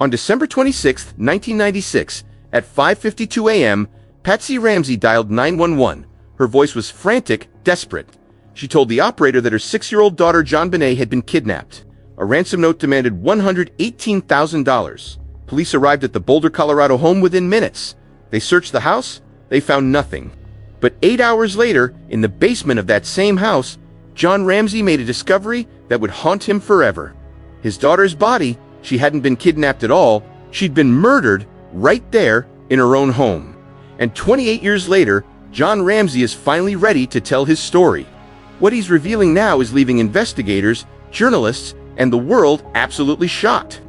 On December 26, 1996, at 5:52 a.m., Patsy Ramsey dialed 911. Her voice was frantic, desperate. She told the operator that her 6-year-old daughter JonBenet had been kidnapped. A ransom note demanded $118,000. Police arrived at the Boulder, Colorado home within minutes. They searched the house. They found nothing. But 8 hours later, in the basement of that same house, John Ramsey made a discovery that would haunt him forever. His daughter's body, she hadn't been kidnapped at all. She'd been murdered right there in her own home. And 28 years later, John Ramsey is finally ready to tell his story. What he's revealing now is leaving investigators, journalists, and the world absolutely shocked.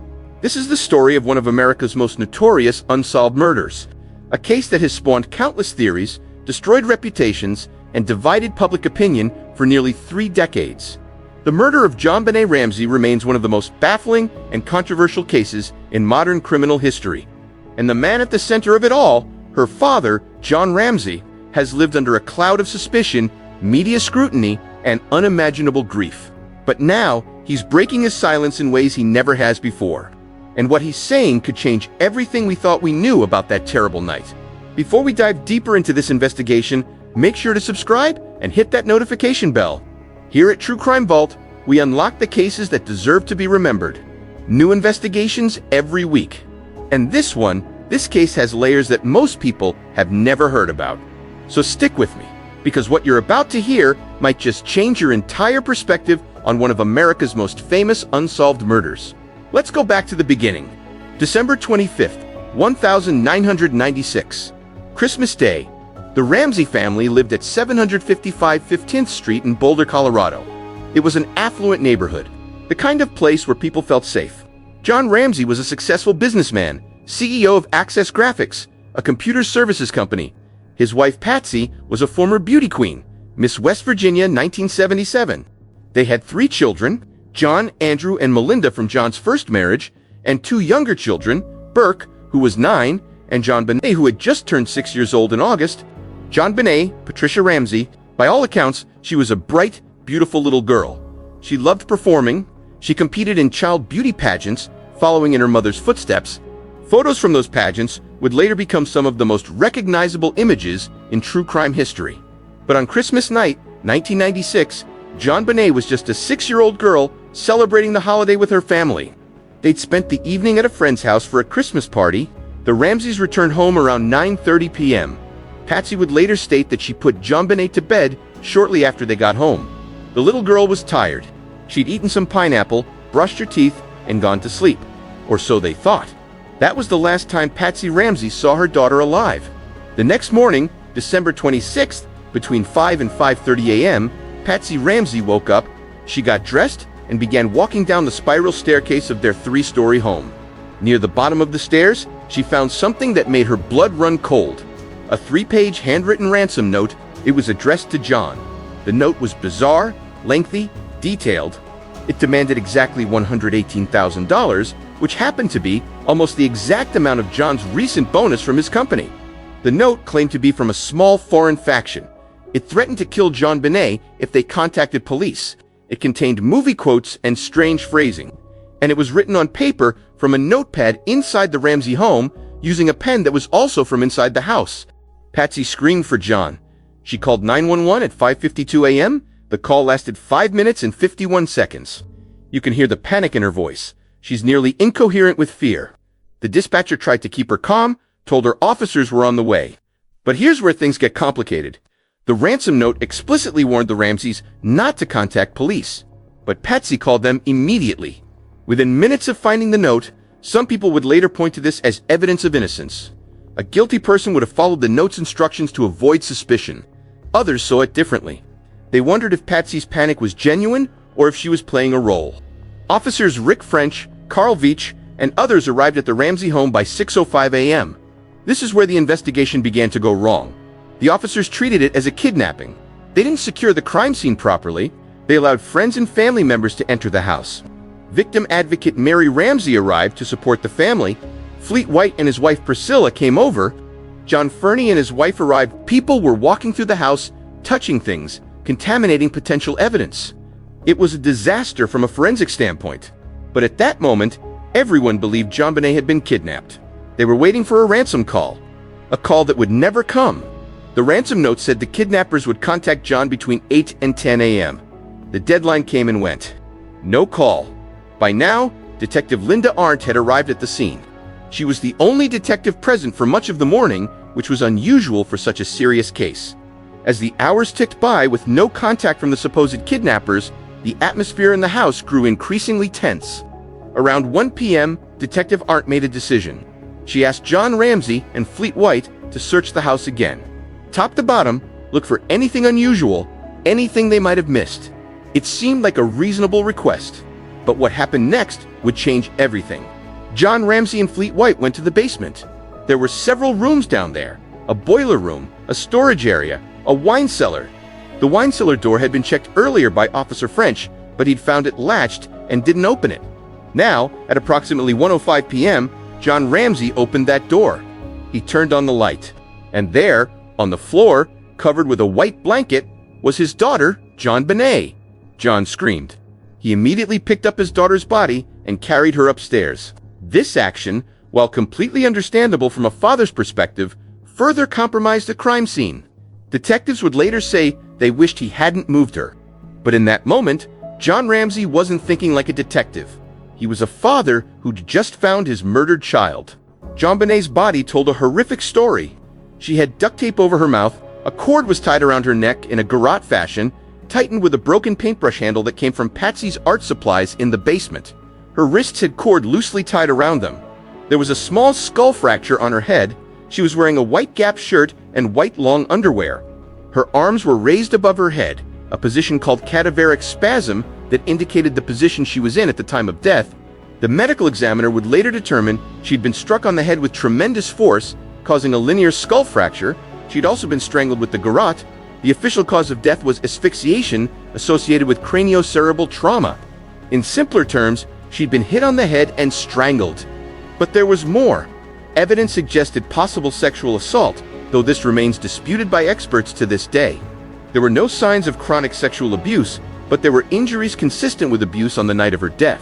This is the story of one of America's most notorious unsolved murders, a case that has spawned countless theories, destroyed reputations, and divided public opinion for nearly 3 decades. The murder of JonBenet Ramsey remains one of the most baffling and controversial cases in modern criminal history. And the man at the center of it all, her father, John Ramsey, has lived under a cloud of suspicion, media scrutiny, and unimaginable grief. But now, he's breaking his silence in ways he never has before. And what he's saying could change everything we thought we knew about that terrible night. Before we dive deeper into this investigation, make sure to subscribe and hit that notification bell. Here at True Crime Vault, we unlock the cases that deserve to be remembered. New investigations every week. And this case has layers that most people have never heard about. So stick with me, because what you're about to hear might just change your entire perspective on one of America's most famous unsolved murders. Let's go back to the beginning. December 25th, 1996. Christmas Day. The Ramsey family lived at 755 15th Street in Boulder, Colorado. It was an affluent neighborhood, the kind of place where people felt safe. John Ramsey was a successful businessman, CEO of Access Graphics, a computer services company. His wife Patsy was a former beauty queen, Miss West Virginia 1977. They had 3 children, John, Andrew, and Melinda from John's first marriage, and 2 younger children, Burke, who was 9, and JonBenet, who had just turned 6 years old in August. JonBenet, Patricia Ramsey, by all accounts, she was a bright, beautiful little girl. She loved performing. She competed in child beauty pageants, following in her mother's footsteps. Photos from those pageants would later become some of the most recognizable images in true crime history. But on Christmas night, 1996, JonBenet was just a 6-year-old girl celebrating the holiday with her family. They'd spent the evening at a friend's house for a Christmas party. The Ramseys returned home around 9:30 p.m. Patsy would later state that she put JonBenet to bed shortly after they got home. The little girl was tired. She'd eaten some pineapple, brushed her teeth, and gone to sleep. Or so they thought. That was the last time Patsy Ramsey saw her daughter alive. The next morning, December 26th, between 5 and 5:30 a.m., Patsy Ramsey woke up. She got dressed and began walking down the spiral staircase of their 3-story home. Near the bottom of the stairs, she found something that made her blood run cold. A 3-page handwritten ransom note. It was addressed to John. The note was bizarre, lengthy, detailed. It demanded exactly $118,000, which happened to be almost the exact amount of John's recent bonus from his company. The note claimed to be from a small foreign faction. It threatened to kill JonBenet if they contacted police. It contained movie quotes and strange phrasing. And it was written on paper from a notepad inside the Ramsey home using a pen that was also from inside the house. Patsy screamed for John. She called 911 at 5:52 a.m. The call lasted 5 minutes and 51 seconds. You can hear the panic in her voice. She's nearly incoherent with fear. The dispatcher tried to keep her calm, told her officers were on the way. But here's where things get complicated. The ransom note explicitly warned the Ramseys not to contact police, but Patsy called them immediately. Within minutes of finding the note, some people would later point to this as evidence of innocence. A guilty person would have followed the note's instructions to avoid suspicion. Others saw it differently. They wondered if Patsy's panic was genuine or if she was playing a role. Officers Rick French, Carl Veach, and others arrived at the Ramsey home by 6:05 a.m. This is where the investigation began to go wrong. The officers treated it as a kidnapping. They didn't secure the crime scene properly. They allowed friends and family members to enter the house. Victim advocate Mary Ramsey arrived to support the family. Fleet White and his wife Priscilla came over. John Fernie and his wife arrived. People were walking through the house, touching things, contaminating potential evidence. It was a disaster from a forensic standpoint. But at that moment, Everyone believed JonBenet had been kidnapped. They were waiting for a ransom call, a call that would never come. The ransom note said the kidnappers would contact John between 8 and 10 a.m. The deadline came and went. No call. By now, Detective Linda Arndt had arrived at the scene. She was the only detective present for much of the morning, which was unusual for such a serious case. As the hours ticked by with no contact from the supposed kidnappers, the atmosphere in the house grew increasingly tense. Around 1 p.m., Detective Arndt made a decision. She asked John Ramsey and Fleet White to search the house again. Top to bottom, look for anything unusual, anything they might have missed. It seemed like a reasonable request. But what happened next would change everything. John Ramsey and Fleet White went to the basement. There were several rooms down there, a boiler room, a storage area, a wine cellar. The wine cellar door had been checked earlier by Officer French, but he'd found it latched and didn't open it. Now, at approximately 1:05 p.m., John Ramsey opened that door. He turned on the light. And there, on the floor, covered with a white blanket, was his daughter, JonBenet. John screamed. He immediately picked up his daughter's body and carried her upstairs. This action, while completely understandable from a father's perspective, further compromised the crime scene. Detectives would later say they wished he hadn't moved her. But in that moment, John Ramsey wasn't thinking like a detective. He was a father who'd just found his murdered child. JonBenet's body told a horrific story. She had duct tape over her mouth, a cord was tied around her neck in a garrote fashion, tightened with a broken paintbrush handle that came from Patsy's art supplies in the basement. Her wrists had cord loosely tied around them. There was a small skull fracture on her head. She was wearing a white Gap shirt and white long underwear. Her arms were raised above her head, a position called cadaveric spasm that indicated the position she was in at the time of death. The medical examiner would later determine she'd been struck on the head with tremendous force, causing a linear skull fracture. She'd also been strangled with the garrote. The official cause of death was asphyxiation associated with craniocerebral trauma. In simpler terms, she'd been hit on the head and strangled. But there was more. Evidence suggested possible sexual assault, though this remains disputed by experts to this day. There were no signs of chronic sexual abuse, but there were injuries consistent with abuse on the night of her death.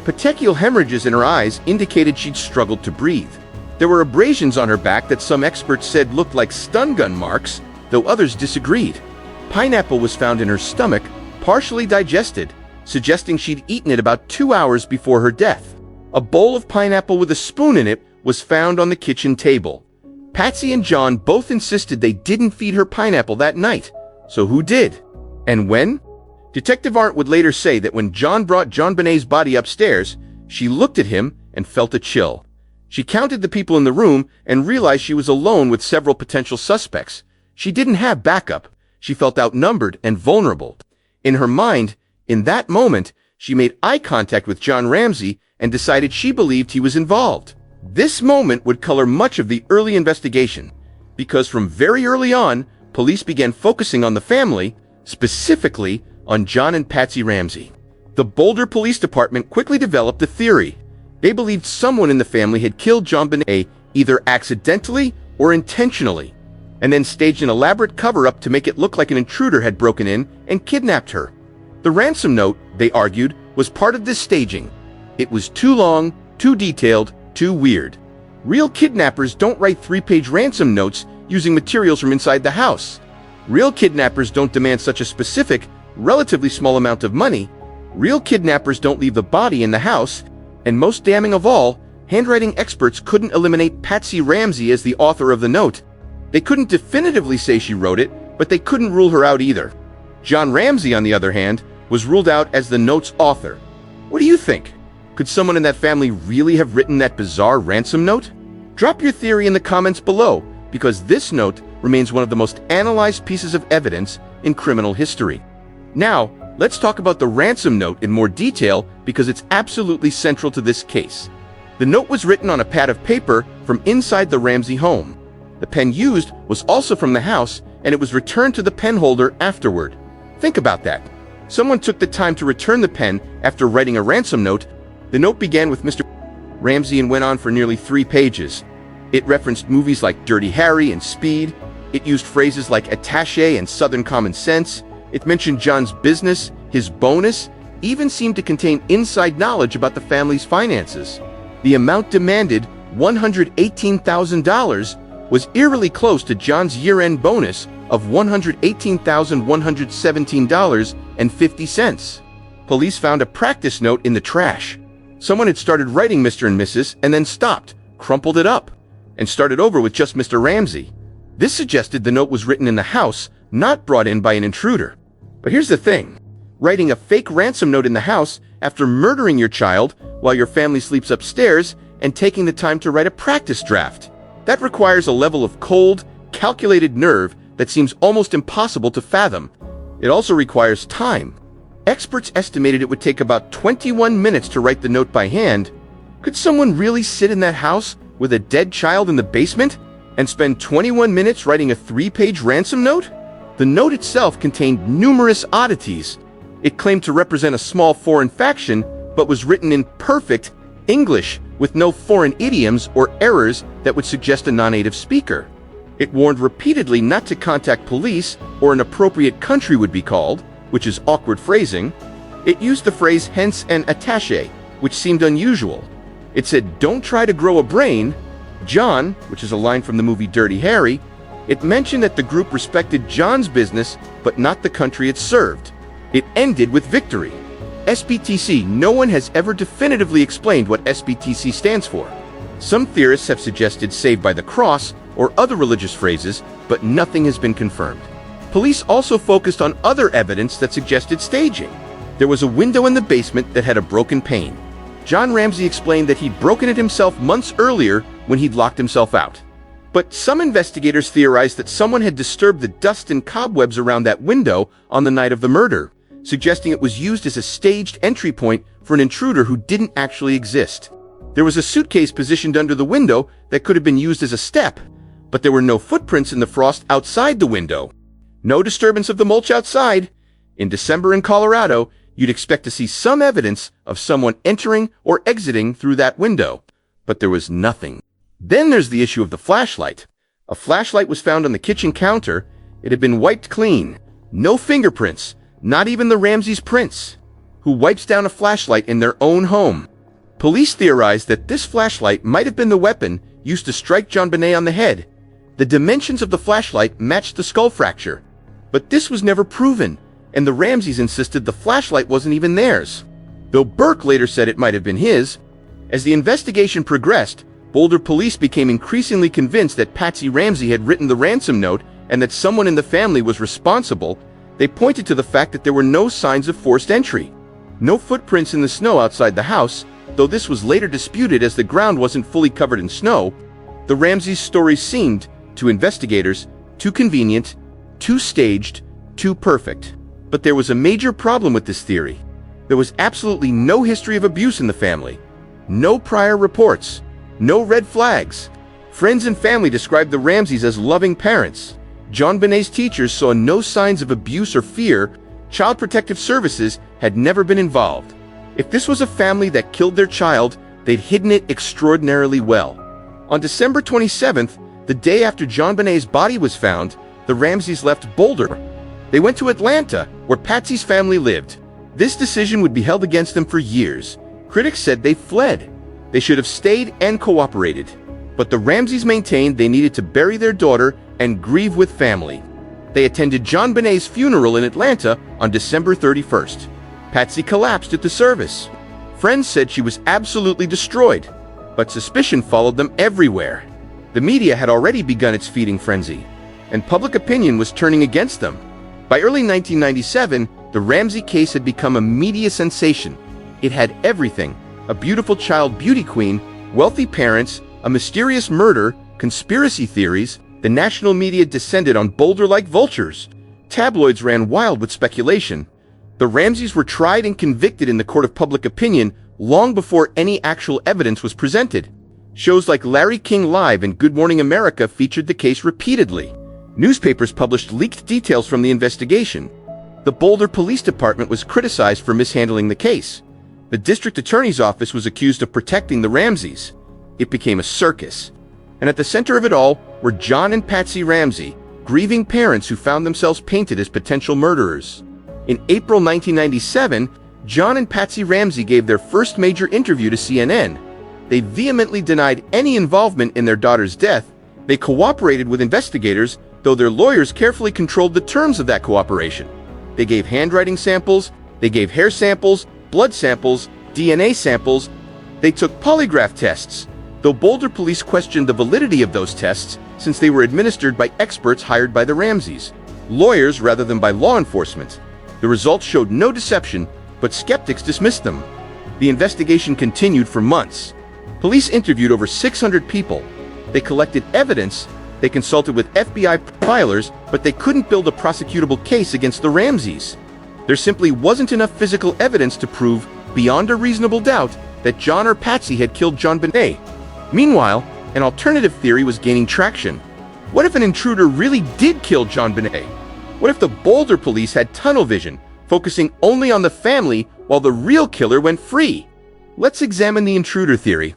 Petechial hemorrhages in her eyes indicated she'd struggled to breathe. There were abrasions on her back that some experts said looked like stun gun marks, though others disagreed. Pineapple was found in her stomach, partially digested, suggesting she'd eaten it about 2 hours before her death. A bowl of pineapple with a spoon in it was found on the kitchen table. Patsy and John both insisted they didn't feed her pineapple that night. So who did? And when? Detective Arndt would later say that when John brought JonBenet's body upstairs, she looked at him and felt a chill. She counted the people in the room and realized she was alone with several potential suspects. She didn't have backup. She felt outnumbered and vulnerable. In her mind, in that moment, she made eye contact with John Ramsey and decided she believed he was involved. This moment would color much of the early investigation, because from very early on, police began focusing on the family, specifically on John and Patsy Ramsey. The Boulder Police Department quickly developed a theory. They believed someone in the family had killed JonBenet either accidentally or intentionally, and then staged an elaborate cover-up to make it look like an intruder had broken in and kidnapped her. The ransom note, they argued, was part of this staging. It was too long, too detailed, too weird. Real kidnappers don't write 3-page ransom notes using materials from inside the house. Real kidnappers don't demand such a specific, relatively small amount of money. Real kidnappers don't leave the body in the house. And most damning of all, handwriting experts couldn't eliminate Patsy Ramsey as the author of the note. They couldn't definitively say she wrote it, but they couldn't rule her out either. John Ramsey, on the other hand, was ruled out as the note's author. What do you think? Could someone in that family really have written that bizarre ransom note? Drop your theory in the comments below, because this note remains one of the most analyzed pieces of evidence in criminal history. Now, let's talk about the ransom note in more detail because it's absolutely central to this case. The note was written on a pad of paper from inside the Ramsey home. The pen used was also from the house, and it was returned to the pen holder afterward. Think about that. Someone took the time to return the pen after writing a ransom note. The note began with Mr. Ramsey and went on for nearly 3 pages. It referenced movies like Dirty Harry and Speed. It used phrases like attaché and Southern common sense. It mentioned John's business, his bonus, even seemed to contain inside knowledge about the family's finances. The amount demanded, $118,000, was eerily close to John's year-end bonus of $118,117.50. Police found a practice note in the trash. Someone had started writing Mr. and Mrs. and then stopped, crumpled it up, and started over with just Mr. Ramsey. This suggested the note was written in the house, not brought in by an intruder. But here's the thing. Writing a fake ransom note in the house after murdering your child while your family sleeps upstairs and taking the time to write a practice draft. That requires a level of cold, calculated nerve that seems almost impossible to fathom. It also requires time. Experts estimated it would take about 21 minutes to write the note by hand. Could someone really sit in that house with a dead child in the basement and spend 21 minutes writing a 3-page ransom note? The note itself contained numerous oddities. It claimed to represent a small foreign faction, but was written in perfect English with no foreign idioms or errors that would suggest a non-native speaker. It warned repeatedly not to contact police or an appropriate country would be called, which is awkward phrasing. It used the phrase hence and attaché, which seemed unusual. It said, "Don't try to grow a brain." John, which is a line from the movie Dirty Harry, it mentioned that the group respected John's business, but not the country it served. It ended with victory. SBTC. No one has ever definitively explained what SBTC stands for. Some theorists have suggested saved by the cross or other religious phrases, but nothing has been confirmed. Police also focused on other evidence that suggested staging. There was a window in the basement that had a broken pane. John Ramsey explained that he'd broken it himself months earlier when he'd locked himself out. But some investigators theorized that someone had disturbed the dust and cobwebs around that window on the night of the murder, suggesting it was used as a staged entry point for an intruder who didn't actually exist. There was a suitcase positioned under the window that could have been used as a step, but there were no footprints in the frost outside the window. No disturbance of the mulch outside. In December in Colorado, you'd expect to see some evidence of someone entering or exiting through that window, but there was nothing. Then there's the issue of the flashlight. A flashlight was found on the kitchen counter. It had been wiped clean. No fingerprints, not even the Ramsey's prints. Who wipes down a flashlight in their own home? Police theorized that this flashlight might have been the weapon used to strike JonBenet on the head. The dimensions of the flashlight matched the skull fracture. But this was never proven, and the Ramseys insisted the flashlight wasn't even theirs, though Burke later said it might have been his. As the investigation progressed, Boulder police became increasingly convinced that Patsy Ramsey had written the ransom note and that someone in the family was responsible. They pointed to the fact that there were no signs of forced entry. No footprints in the snow outside the house, though this was later disputed as the ground wasn't fully covered in snow. The Ramseys' story seemed, to investigators, too convenient, too staged, too perfect. But there was a major problem with this theory. There was absolutely no history of abuse in the family. No prior reports. No red flags. Friends and family described the Ramseys as loving parents. JonBenet's teachers saw no signs of abuse or fear. Child Protective Services had never been involved. If this was a family that killed their child, they'd hidden it extraordinarily well. On December 27th, the day after JonBenet's body was found, the Ramseys left Boulder. They went to Atlanta, where Patsy's family lived. This decision would be held against them for years. Critics said they fled. They should have stayed and cooperated. But the Ramseys maintained they needed to bury their daughter and grieve with family. They attended JonBenet's funeral in Atlanta on December 31st. Patsy collapsed at the service. Friends said she was absolutely destroyed, but suspicion followed them everywhere. The media had already begun its feeding frenzy, and public opinion was turning against them. By early 1997, the Ramsey case had become a media sensation. It had everything: a beautiful child beauty queen, wealthy parents, a mysterious murder, conspiracy theories. The national media descended on Boulder like vultures. Tabloids ran wild with speculation. The Ramseys were tried and convicted in the court of public opinion long before any actual evidence was presented. Shows like Larry King Live and Good Morning America featured the case repeatedly. Newspapers published leaked details from the investigation. The Boulder Police Department was criticized for mishandling the case. The district attorney's office was accused of protecting the Ramseys. It became a circus. And at the center of it all were John and Patsy Ramsey, grieving parents who found themselves painted as potential murderers. In April 1997, John and Patsy Ramsey gave their first major interview to CNN. they vehemently denied any involvement in their daughter's death. They cooperated with investigators, though their lawyers carefully controlled the terms of that cooperation. They gave handwriting samples, they gave hair samples, blood samples, DNA samples. They took polygraph tests, though Boulder police questioned the validity of those tests since they were administered by experts hired by the Ramseys, lawyers rather than by law enforcement. The results showed no deception, but skeptics dismissed them. The investigation continued for months. Police interviewed over 600 people. They collected evidence, they consulted with FBI profilers, but they couldn't build a prosecutable case against the Ramseys. There simply wasn't enough physical evidence to prove, beyond a reasonable doubt, that John or Patsy had killed JonBenet. Meanwhile, an alternative theory was gaining traction. What if an intruder really did kill JonBenet? What if the Boulder police had tunnel vision, focusing only on the family while the real killer went free? Let's examine the intruder theory.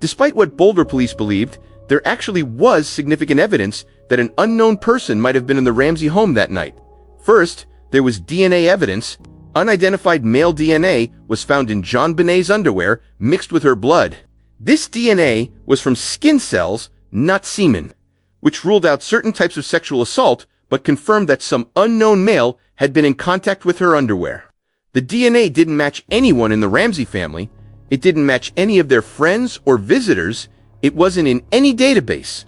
Despite what Boulder police believed, there actually was significant evidence that an unknown person might have been in the Ramsey home that night. First, there was DNA evidence. Unidentified male DNA was found in JonBenet's underwear mixed with her blood. This DNA was from skin cells, not semen, which ruled out certain types of sexual assault but confirmed that some unknown male had been in contact with her underwear. The DNA didn't match anyone in the Ramsey family. It didn't match any of their friends or visitors. It wasn't in any database.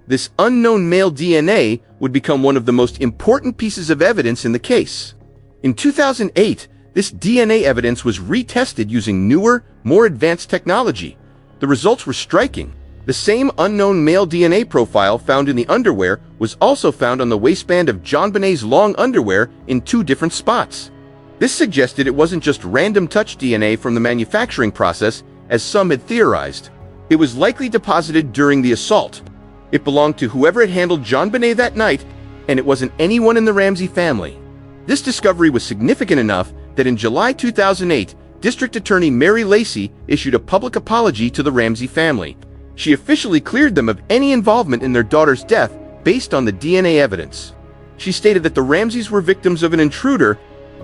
This unknown male DNA would become one of the most important pieces of evidence in the case. In 2008, this DNA evidence was retested using newer, more advanced technology. The results were striking. The same unknown male DNA profile found in the underwear was also found on the waistband of JonBenet's long underwear in 2 different spots. This suggested it wasn't just random touch DNA from the manufacturing process, as some had theorized. It was likely deposited during the assault. It belonged to whoever had handled JonBenet that night, and it wasn't anyone in the Ramsey family. This discovery was significant enough that in July 2008, District Attorney Mary Lacey issued a public apology to the Ramsey family. She officially cleared them of any involvement in their daughter's death based on the DNA evidence. She stated that the Ramseys were victims of an intruder,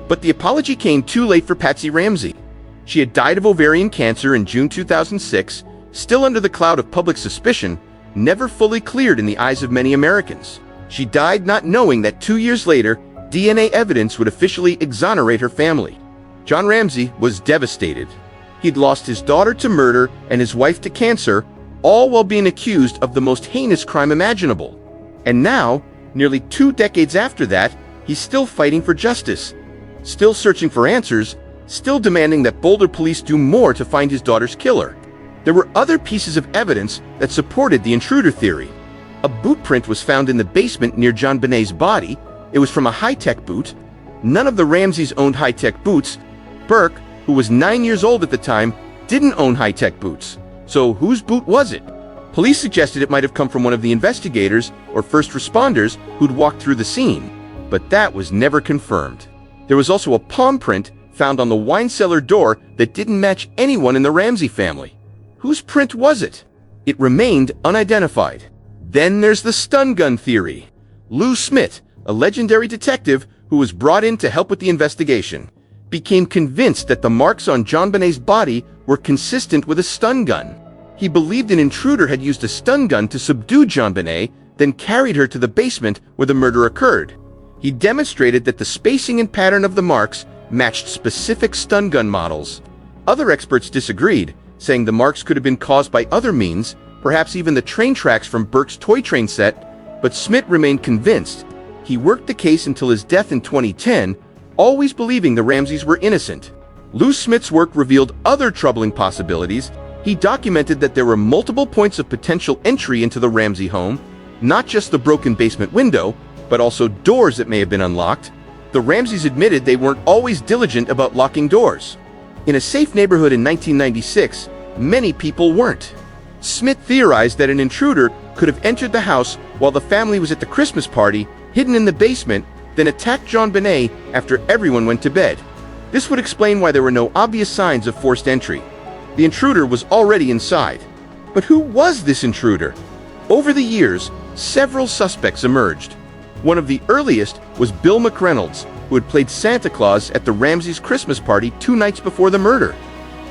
but the apology came too late for Patsy Ramsey. She had died of ovarian cancer in June 2006, still under the cloud of public suspicion, never fully cleared in the eyes of many Americans. She died not knowing that 2 years later, DNA evidence would officially exonerate her family. John Ramsey was devastated. He'd lost his daughter to murder and his wife to cancer, all while being accused of the most heinous crime imaginable. And now, nearly 2 decades after that, he's still fighting for justice, still searching for answers, still demanding that Boulder police do more to find his daughter's killer. There were other pieces of evidence that supported the intruder theory. A boot print was found in the basement near JonBenet's body. It was from a high-tech boot. None of the Ramseys owned high-tech boots. Burke, who was 9 years old at the time, didn't own high-tech boots. So whose boot was it? Police suggested it might have come from one of the investigators or first responders who'd walked through the scene, but that was never confirmed. There was also a palm print found on the wine cellar door that didn't match anyone in the Ramsey family. Whose print was it? It remained unidentified. Then there's the stun gun theory. Lou Smith, a legendary detective who was brought in to help with the investigation, became convinced that the marks on JonBenet's body were consistent with a stun gun. He believed an intruder had used a stun gun to subdue JonBenet, then carried her to the basement where the murder occurred. He demonstrated that the spacing and pattern of the marks matched specific stun gun models. Other experts disagreed, saying the marks could have been caused by other means, perhaps even the train tracks from Burke's toy train set, but Smith remained convinced. He worked the case until his death in 2010, always believing the Ramseys were innocent. Lou Smith's work revealed other troubling possibilities. He documented that there were multiple points of potential entry into the Ramsey home, not just the broken basement window, but also doors that may have been unlocked. The Ramseys admitted they weren't always diligent about locking doors. In a safe neighborhood in 1996, many people weren't. Smith theorized that an intruder could have entered the house while the family was at the Christmas party, hidden in the basement, then attacked JonBenet after everyone went to bed. This would explain why there were no obvious signs of forced entry. The intruder was already inside. But who was this intruder? Over the years, several suspects emerged. One of the earliest was Bill McReynolds, who had played Santa Claus at the Ramseys' Christmas party 2 nights before the murder.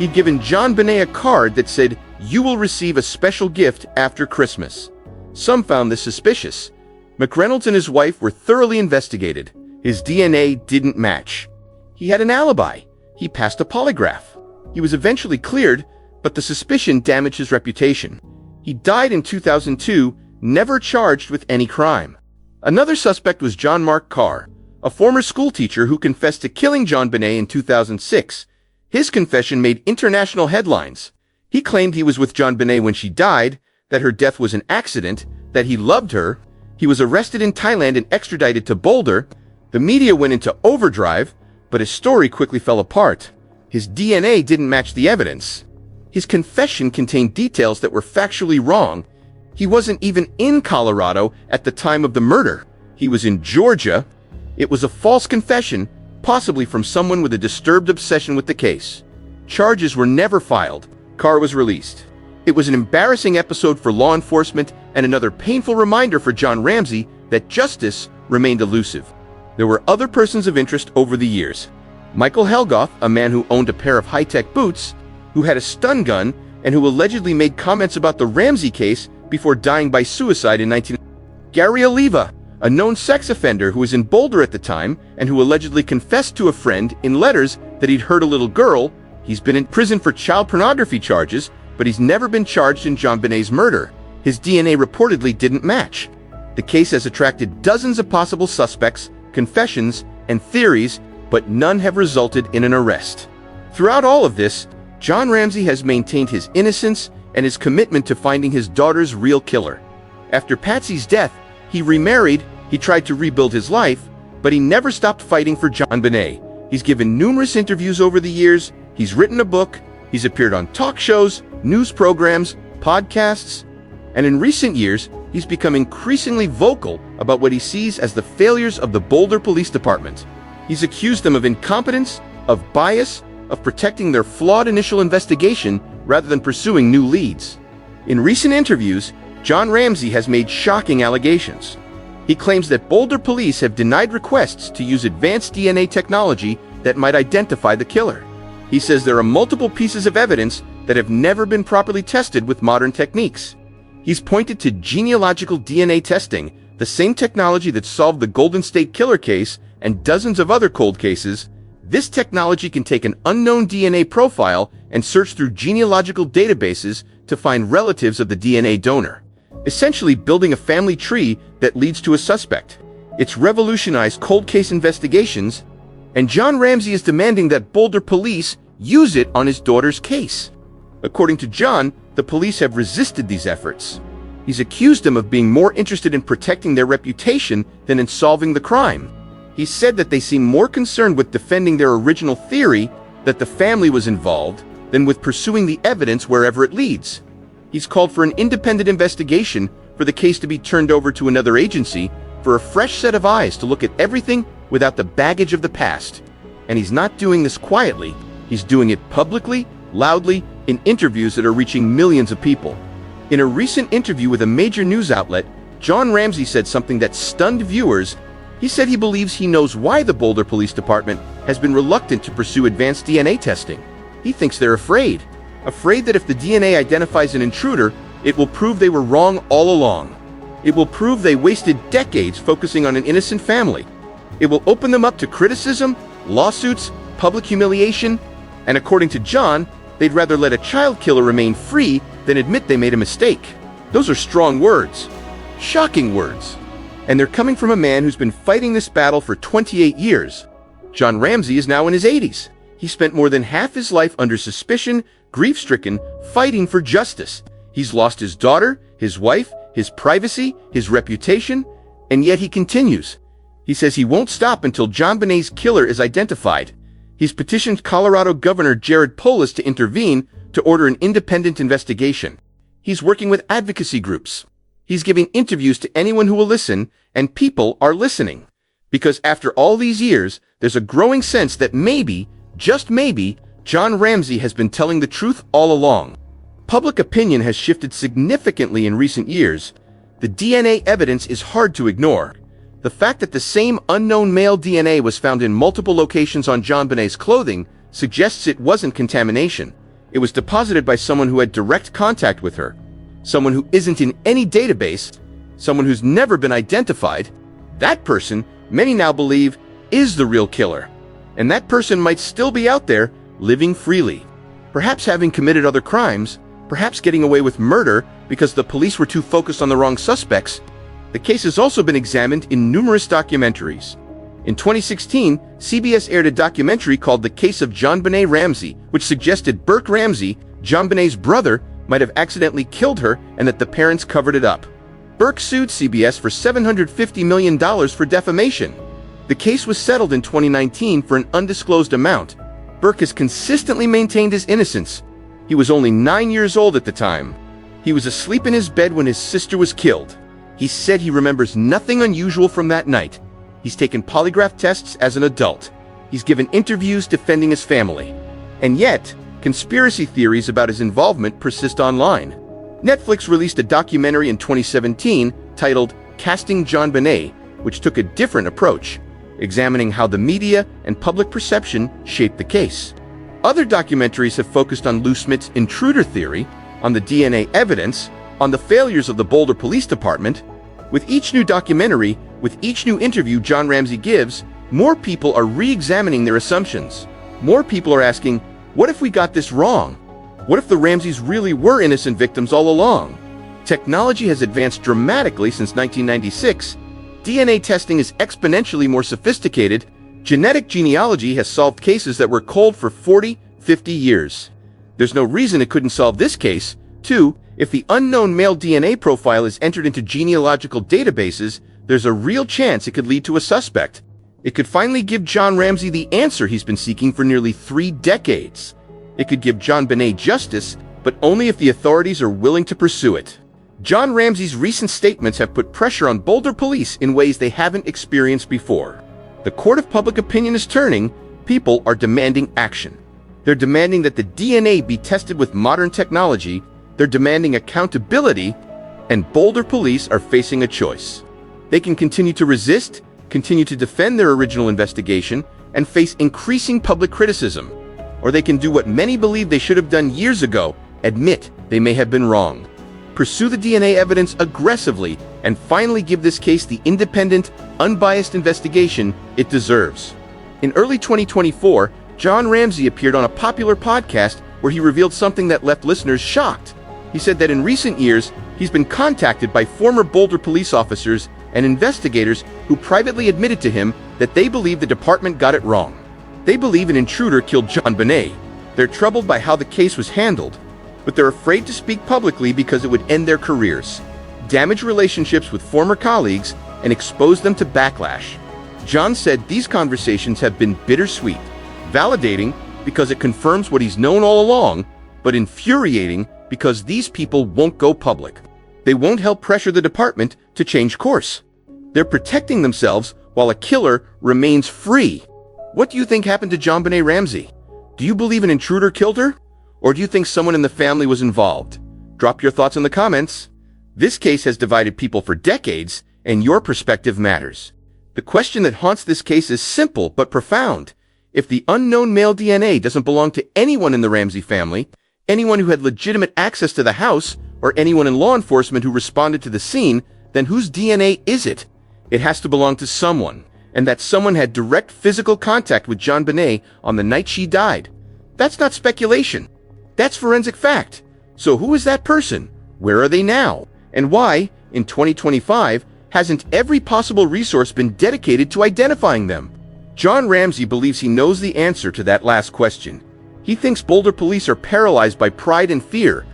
He'd given JonBenet a card that said, "You will receive a special gift after Christmas." Some found this suspicious. McReynolds and his wife were thoroughly investigated. His DNA didn't match. He had an alibi. He passed a polygraph. He was eventually cleared, but the suspicion damaged his reputation. He died in 2002, never charged with any crime. Another suspect was John Mark Carr, a former schoolteacher who confessed to killing JonBenet in 2006. His confession made international headlines. He claimed he was with JonBenet when she died, that her death was an accident, that he loved her. He was arrested in Thailand and extradited to Boulder. The media went into overdrive, but his story quickly fell apart. His DNA didn't match the evidence. His confession contained details that were factually wrong. He wasn't even in Colorado at the time of the murder. He was in Georgia. It was a false confession, possibly from someone with a disturbed obsession with the case. Charges were never filed. Carr was released. It was an embarrassing episode for law enforcement and another painful reminder for John Ramsey that justice remained elusive. There were other persons of interest over the years. Michael Helgoth, a man who owned a pair of high-tech boots, who had a stun gun, and who allegedly made comments about the Ramsey case before dying by suicide in 19... Gary Oliva, a known sex offender who was in Boulder at the time and who allegedly confessed to a friend in letters that he'd hurt a little girl. He's been in prison for child pornography charges, but he's never been charged in JonBenet's murder. His DNA reportedly didn't match. The case has attracted dozens of possible suspects, confessions, and theories, but none have resulted in an arrest. Throughout all of this, John Ramsey has maintained his innocence and his commitment to finding his daughter's real killer. After Patsy's death, he remarried, he tried to rebuild his life, but he never stopped fighting for JonBenet. He's given numerous interviews over the years, he's written a book, he's appeared on talk shows, news programs, podcasts, and in recent years, he's become increasingly vocal about what he sees as the failures of the Boulder Police Department. He's accused them of incompetence, of bias, of protecting their flawed initial investigation rather than pursuing new leads. In recent interviews, John Ramsey has made shocking allegations. He claims that Boulder police have denied requests to use advanced DNA technology that might identify the killer. He says there are multiple pieces of evidence that have never been properly tested with modern techniques. He's pointed to genealogical DNA testing, the same technology that solved the Golden State Killer case and dozens of other cold cases. This technology can take an unknown DNA profile and search through genealogical databases to find relatives of the DNA donor, essentially building a family tree that leads to a suspect. It's revolutionized cold case investigations, and John Ramsey is demanding that Boulder police use it on his daughter's case. According to John, the police have resisted these efforts. He's accused them of being more interested in protecting their reputation than in solving the crime. He said that they seem more concerned with defending their original theory that the family was involved than with pursuing the evidence wherever it leads. He's called for an independent investigation, for the case to be turned over to another agency, for a fresh set of eyes to look at everything without the baggage of the past. And he's not doing this quietly. He's doing it publicly, loudly, in interviews that are reaching millions of people. In a recent interview with a major news outlet, John Ramsey said something that stunned viewers. He said he believes he knows why the Boulder Police Department has been reluctant to pursue advanced DNA testing. He thinks they're afraid that if the DNA identifies an intruder, it will prove they were wrong all along. It will prove they wasted decades focusing on an innocent family. It will open them up to criticism, lawsuits, public humiliation, and according to John, they'd rather let a child killer remain free than admit they made a mistake. Those are strong words, shocking words. And they're coming from a man who's been fighting this battle for 28 years. John Ramsey is now in his 80s. He spent more than half his life under suspicion, grief-stricken, fighting for justice. He's lost his daughter, his wife, his privacy, his reputation, and yet he continues. He says he won't stop until JonBenet's killer is identified. He's petitioned Colorado Governor Jared Polis to intervene to order an independent investigation. He's working with advocacy groups. He's giving interviews to anyone who will listen, and people are listening. Because after all these years, there's a growing sense that maybe, just maybe, John Ramsey has been telling the truth all along. Public opinion has shifted significantly in recent years. The DNA evidence is hard to ignore. The fact that the same unknown male DNA was found in multiple locations on JonBenet's clothing suggests it wasn't contamination. It was deposited by someone who had direct contact with her, someone who isn't in any database, someone who's never been identified. That person, many now believe, is the real killer. And that person might still be out there, living freely. Perhaps having committed other crimes, perhaps getting away with murder because the police were too focused on the wrong suspects. The case has also been examined in numerous documentaries. In 2016, CBS aired a documentary called The Case of JonBenét Ramsey, which suggested Burke Ramsey, JonBenet's brother, might have accidentally killed her and that the parents covered it up. Burke sued CBS for $750 million for defamation. The case was settled in 2019 for an undisclosed amount. Burke has consistently maintained his innocence. He was only 9 years old at the time. He was asleep in his bed when his sister was killed. He said he remembers nothing unusual from that night. He's taken polygraph tests as an adult. He's given interviews defending his family. And yet, conspiracy theories about his involvement persist online. Netflix released a documentary in 2017 titled Casting JonBenet, which took a different approach, examining how the media and public perception shaped the case. Other documentaries have focused on Lou Smith's intruder theory, on the DNA evidence, on the failures of the Boulder Police Department. With each new documentary, with each new interview John Ramsey gives, more people are re-examining their assumptions. More people are asking, what if we got this wrong? What if the Ramseys really were innocent victims all along? Technology has advanced dramatically since 1996. DNA testing is exponentially more sophisticated. Genetic genealogy has solved cases that were cold for 40, 50 years. There's no reason it couldn't solve this case, too. If the unknown male DNA profile is entered into genealogical databases, there's a real chance it could lead to a suspect. It could finally give John Ramsey the answer he's been seeking for nearly 3 decades. It could give JonBenet justice, but only if the authorities are willing to pursue it. John Ramsey's recent statements have put pressure on Boulder police in ways they haven't experienced before. The court of public opinion is turning. People are demanding action. They're demanding that the DNA be tested with modern technology. They're demanding accountability, and Boulder police are facing a choice. They can continue to resist, continue to defend their original investigation, and face increasing public criticism. Or they can do what many believe they should have done years ago, admit they may have been wrong. Pursue the DNA evidence aggressively, and finally give this case the independent, unbiased investigation it deserves. In early 2024, John Ramsey appeared on a popular podcast where he revealed something that left listeners shocked. He said that in recent years, he's been contacted by former Boulder police officers and investigators who privately admitted to him that they believe the department got it wrong. They believe an intruder killed JonBenet. They're troubled by how the case was handled, but they're afraid to speak publicly because it would end their careers, damage relationships with former colleagues, and expose them to backlash. John said these conversations have been bittersweet, validating because it confirms what he's known all along, but infuriating because these people won't go public. They won't help pressure the department to change course. They're protecting themselves while a killer remains free. What do you think happened to JonBenet Ramsey? Do you believe an intruder killed her? Or do you think someone in the family was involved? Drop your thoughts in the comments. This case has divided people for decades, and your perspective matters. The question that haunts this case is simple but profound. If the unknown male DNA doesn't belong to anyone in the Ramsey family, anyone who had legitimate access to the house, or anyone in law enforcement who responded to the scene, then whose DNA is it? It has to belong to someone, and that someone had direct physical contact with JonBenet on the night she died. That's not speculation. That's forensic fact. So who is that person? Where are they now? And why, in 2025, hasn't every possible resource been dedicated to identifying them? John Ramsey believes he knows the answer to that last question. He thinks Boulder police are paralyzed by pride and fear.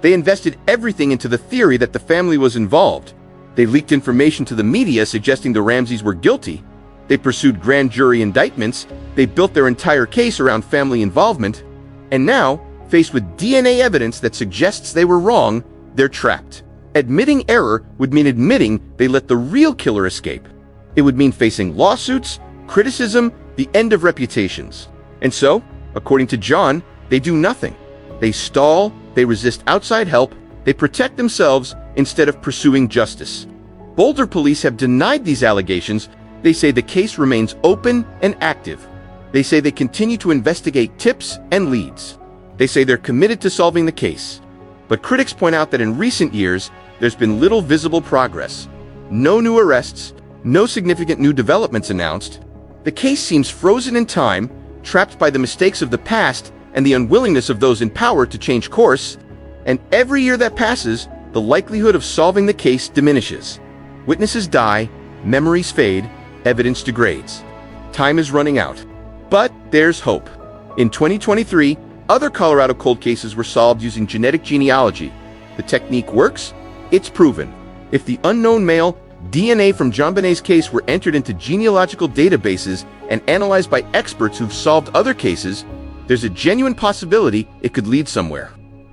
They invested everything into the theory that the family was involved. They leaked information to the media suggesting the Ramseys were guilty. They pursued grand jury indictments. They built their entire case around family involvement. And now, faced with DNA evidence that suggests they were wrong, they're trapped. Admitting error would mean admitting they let the real killer escape. It would mean facing lawsuits, criticism, the end of reputations. And so, according to John, they do nothing. They stall, they resist outside help, they protect themselves instead of pursuing justice. Boulder police have denied these allegations. They say the case remains open and active. They say they continue to investigate tips and leads. They say they're committed to solving the case. But critics point out that in recent years, there's been little visible progress. No new arrests, no significant new developments announced. The case seems frozen in time, trapped by the mistakes of the past and the unwillingness of those in power to change course. And every year that passes, the likelihood of solving the case diminishes. Witnesses die, memories fade, evidence degrades. Time is running out. But there's hope. In 2023, other Colorado cold cases were solved using genetic genealogy. The technique works. It's proven. If the unknown male DNA from JonBenet's case were entered into genealogical databases and analyzed by experts who've solved other cases, there's a genuine possibility it could lead somewhere.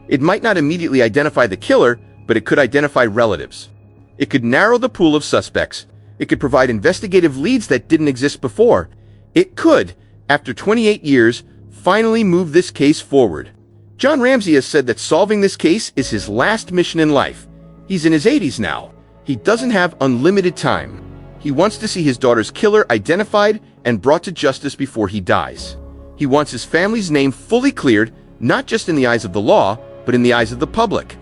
It might not immediately identify the killer, but it could identify relatives. It could narrow the pool of suspects. It could provide investigative leads that didn't exist before. It could, after 28 years, finally move this case forward. John Ramsey has said that solving this case is his last mission in life. He's in his 80s now. He doesn't have unlimited time. He wants to see his daughter's killer identified and brought to justice before he dies. He wants his family's name fully cleared, not just in the eyes of the law, but in the eyes of the public.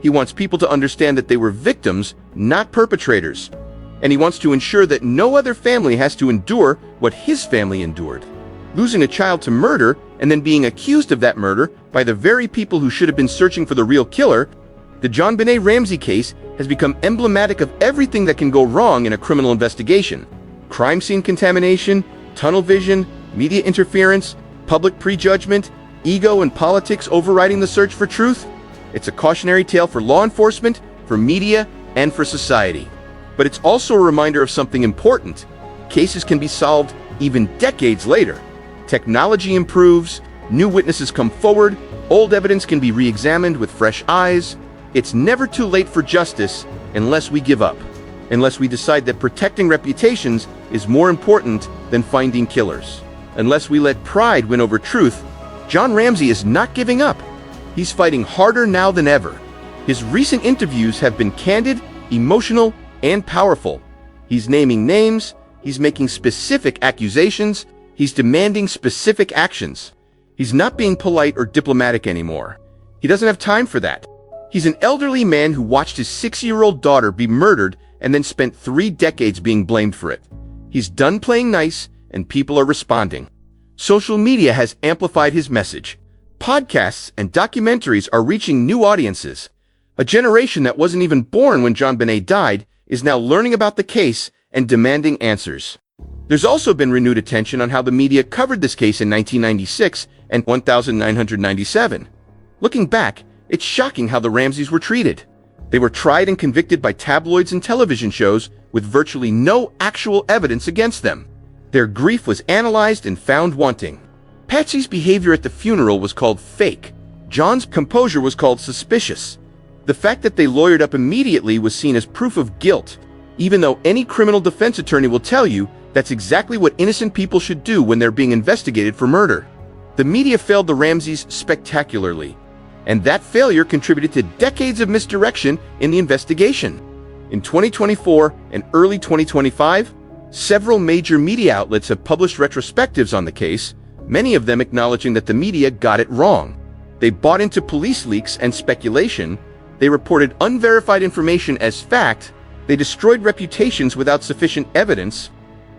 He wants people to understand that they were victims, not perpetrators. And he wants to ensure that no other family has to endure what his family endured. Losing a child to murder and then being accused of that murder by the very people who should have been searching for the real killer, the JonBenét Ramsey case has become emblematic of everything that can go wrong in a criminal investigation. Crime scene contamination, tunnel vision, media interference, public prejudgment, ego and politics overriding the search for truth. It's a cautionary tale for law enforcement, for media, and for society. But it's also a reminder of something important. Cases can be solved even decades later. Technology improves, new witnesses come forward, old evidence can be re-examined with fresh eyes. It's never too late for justice unless we give up, unless we decide that protecting reputations is more important than finding killers. Unless we let pride win over truth. John Ramsey is not giving up. He's fighting harder now than ever. His recent interviews have been candid, emotional, and powerful. He's naming names, he's making specific accusations, he's demanding specific actions. He's not being polite or diplomatic anymore. He doesn't have time for that. He's an elderly man who watched his 6-year-old daughter be murdered and then spent 3 decades being blamed for it. He's done playing nice, and people are responding. Social media has amplified his message. Podcasts and documentaries are reaching new audiences. A generation that wasn't even born when JonBenet died is now learning about the case and demanding answers. There's also been renewed attention on how the media covered this case in 1996 and 1997. Looking back, it's shocking how the Ramseys were treated. They were tried and convicted by tabloids and television shows with virtually no actual evidence against them. Their grief was analyzed and found wanting. Patsy's behavior at the funeral was called fake. John's composure was called suspicious. The fact that they lawyered up immediately was seen as proof of guilt, even though any criminal defense attorney will tell you that's exactly what innocent people should do when they're being investigated for murder. The media failed the Ramseys spectacularly, and that failure contributed to decades of misdirection in the investigation. In 2024 and early 2025, several major media outlets have published retrospectives on the case, many of them acknowledging that the media got it wrong. They bought into police leaks and speculation. They reported unverified information as fact. They destroyed reputations without sufficient evidence.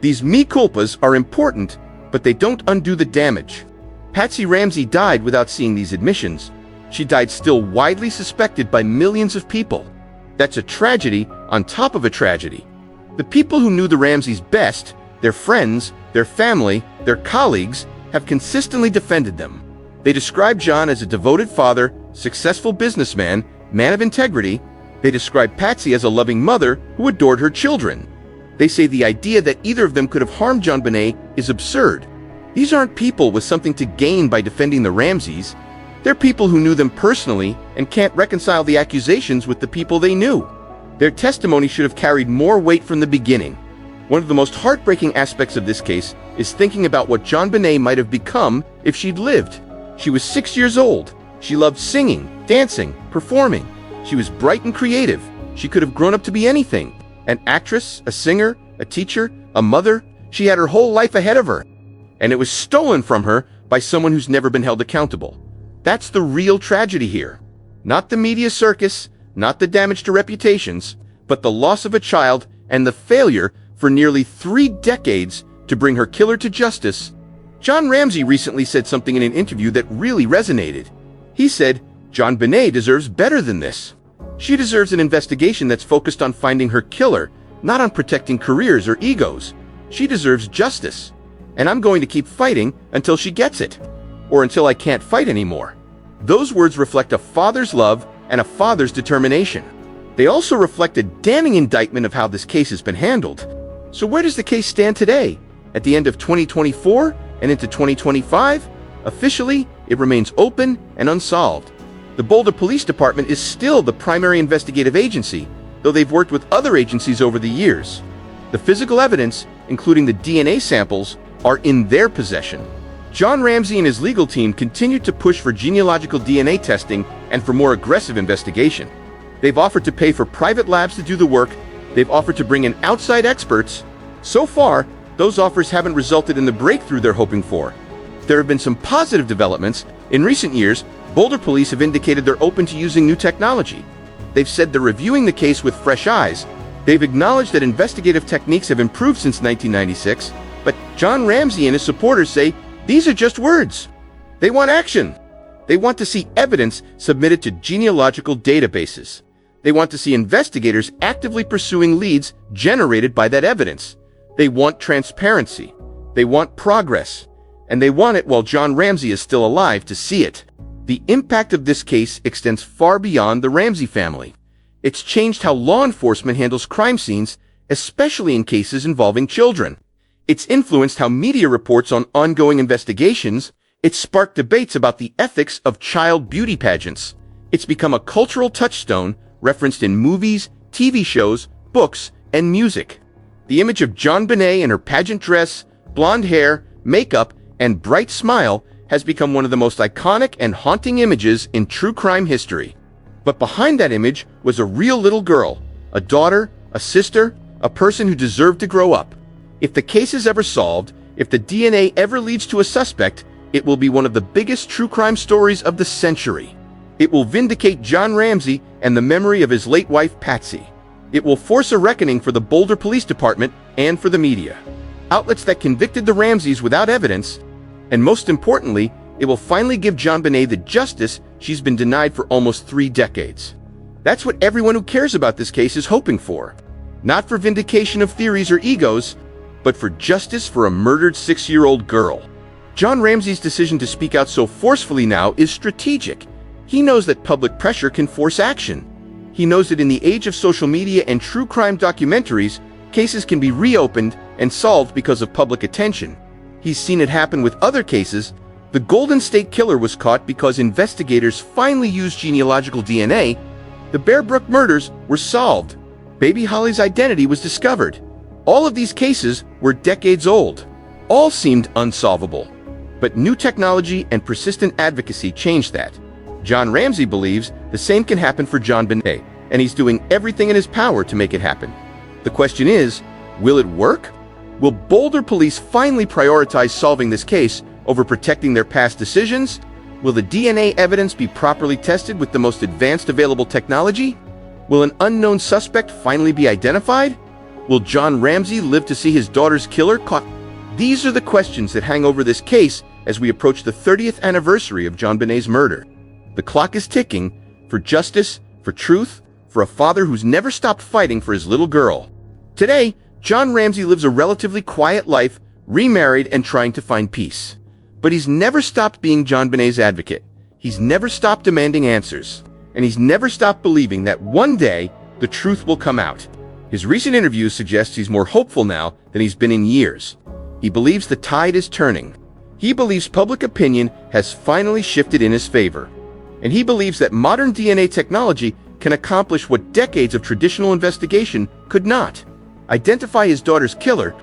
These mea culpas are important, but they don't undo the damage. Patsy Ramsey died without seeing these admissions. She died still widely suspected by millions of people. That's a tragedy on top of a tragedy. The people who knew the Ramseys best, their friends, their family, their colleagues, have consistently defended them. They describe John as a devoted father, successful businessman, man of integrity. They describe Patsy as a loving mother who adored her children. They say the idea that either of them could have harmed JonBenet is absurd. These aren't people with something to gain by defending the Ramseys. They're people who knew them personally and can't reconcile the accusations with the people they knew. Their testimony should have carried more weight from the beginning. One of the most heartbreaking aspects of this case is thinking about what JonBenet might have become if she'd lived. She was 6 years old. She loved singing, dancing, performing. She was bright and creative. She could have grown up to be anything. An actress, a singer, a teacher, a mother. She had her whole life ahead of her. And it was stolen from her by someone who's never been held accountable. That's the real tragedy here. Not the media circus, not the damage to reputations, but the loss of a child and the failure for nearly 3 decades to bring her killer to justice. John Ramsey recently said something in an interview that really resonated. He said, JonBenet deserves better than this. She deserves an investigation that's focused on finding her killer, not on protecting careers or egos. She deserves justice. And I'm going to keep fighting until she gets it. Or until I can't fight anymore. Those words reflect a father's love and a father's determination. They also reflect a damning indictment of how this case has been handled. So where does the case stand today? At the end of 2024 and into 2025? Officially, it remains open and unsolved. The Boulder Police Department is still the primary investigative agency, though they've worked with other agencies over the years. The physical evidence, including the DNA samples, are in their possession. John Ramsey and his legal team continue to push for genealogical DNA testing and for more aggressive investigation. They've offered to pay for private labs to do the work. They've offered to bring in outside experts. So far, those offers haven't resulted in the breakthrough they're hoping for. There have been some positive developments. In recent years, Boulder police have indicated they're open to using new technology. They've said they're reviewing the case with fresh eyes. They've acknowledged that investigative techniques have improved since 1996, but John Ramsey and his supporters say these are just words. They want action. They want to see evidence submitted to genealogical databases. They want to see investigators actively pursuing leads generated by that evidence. They want transparency. They want progress. And they want it while John Ramsey is still alive to see it. The impact of this case extends far beyond the Ramsey family. It's changed how law enforcement handles crime scenes, especially in cases involving children. It's influenced how media reports on ongoing investigations. It's sparked debates about the ethics of child beauty pageants. It's become a cultural touchstone referenced in movies, TV shows, books, and music. The image of JonBenet in her pageant dress, blonde hair, makeup, and bright smile has become one of the most iconic and haunting images in true crime history. But behind that image was a real little girl, a daughter, a sister, a person who deserved to grow up. If the case is ever solved, if the DNA ever leads to a suspect, it will be one of the biggest true crime stories of the century. It will vindicate John Ramsey and the memory of his late wife, Patsy. It will force a reckoning for the Boulder Police Department and for the media. Outlets that convicted the Ramseys without evidence. And most importantly, it will finally give JonBenet the justice she's been denied for almost 3 decades. That's what everyone who cares about this case is hoping for. Not for vindication of theories or egos, but for justice for a murdered 6-year-old girl. John Ramsey's decision to speak out so forcefully now is strategic. He knows that public pressure can force action. He knows that in the age of social media and true crime documentaries, cases can be reopened and solved because of public attention. He's seen it happen with other cases. The Golden State Killer was caught because investigators finally used genealogical DNA. The Bear Brook murders were solved. Baby Holly's identity was discovered. All of these cases were decades old. All seemed unsolvable. But new technology and persistent advocacy changed that. John Ramsey believes the same can happen for JonBenet, and he's doing everything in his power to make it happen. The question is, will it work? Will Boulder police finally prioritize solving this case over protecting their past decisions? Will the DNA evidence be properly tested with the most advanced available technology? Will an unknown suspect finally be identified? Will John Ramsey live to see his daughter's killer caught? These are the questions that hang over this case as we approach the 30th anniversary of JonBenet's murder. The clock is ticking for justice, for truth, for a father who's never stopped fighting for his little girl. Today, John Ramsey lives a relatively quiet life, remarried and trying to find peace. But he's never stopped being JonBenet's advocate. He's never stopped demanding answers. And he's never stopped believing that one day, the truth will come out. His recent interviews suggest he's more hopeful now than he's been in years. He believes the tide is turning. He believes public opinion has finally shifted in his favor. And he believes that modern DNA technology can accomplish what decades of traditional investigation could not. Identify his daughter's killer.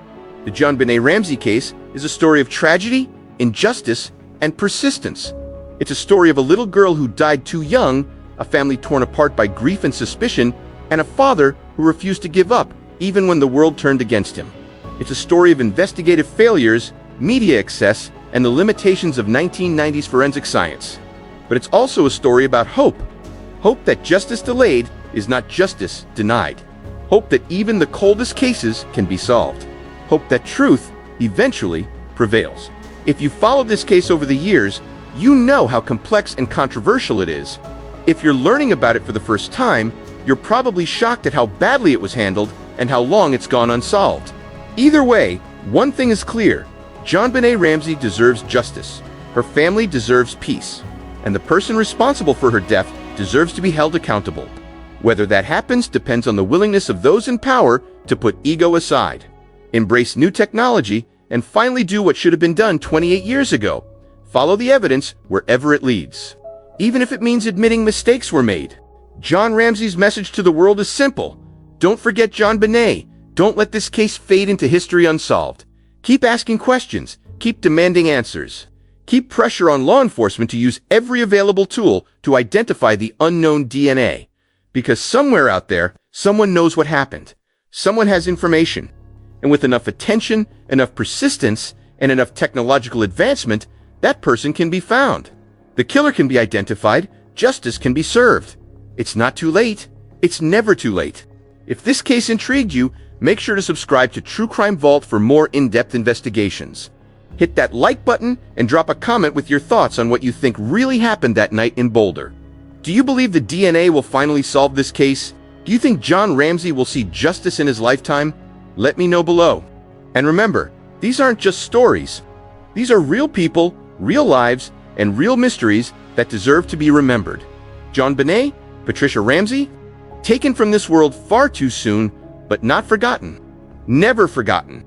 The JonBenet Ramsey case is a story of tragedy, injustice, and persistence. It's a story of a little girl who died too young, a family torn apart by grief and suspicion, and a father who refused to give up even when the world turned against him. It's a story of investigative failures, media excess, and the limitations of 1990s forensic science. but it's also a story about hope. Hope that justice delayed is not justice denied. Hope that even the coldest cases can be solved. Hope that truth eventually prevails. If you followed this case over the years, you know how complex and controversial it is. If you're learning about it for the first time, you're probably shocked at how badly it was handled and how long it's gone unsolved. Either way, one thing is clear: JonBenét Ramsey deserves justice. Her family deserves peace. And the person responsible for her death deserves to be held accountable. Whether that happens depends on the willingness of those in power to put ego aside, embrace new technology, and finally do what should have been done 28 years ago: follow the evidence wherever it leads, even if it means admitting mistakes were made. John Ramsey's message to the world is simple: don't forget JonBenet. Don't let this case fade into history unsolved. Keep asking questions, keep demanding answers. Keep pressure on law enforcement to use every available tool to identify the unknown DNA. Because somewhere out there, someone knows what happened. Someone has information. And with enough attention, enough persistence, and enough technological advancement, that person can be found. The killer can be identified, justice can be served. It's not too late. It's never too late. If this case intrigued you, make sure to subscribe to True Crime Vault for more in-depth investigations. Hit that like button and drop a comment with your thoughts on what you think really happened that night in Boulder. Do you believe the DNA will finally solve this case? Do you think John Ramsey will see justice in his lifetime? Let me know below. And remember, these aren't just stories. These are real people, real lives, and real mysteries that deserve to be remembered. JonBenet, Patricia Ramsey, taken from this world far too soon, but not forgotten. Never forgotten.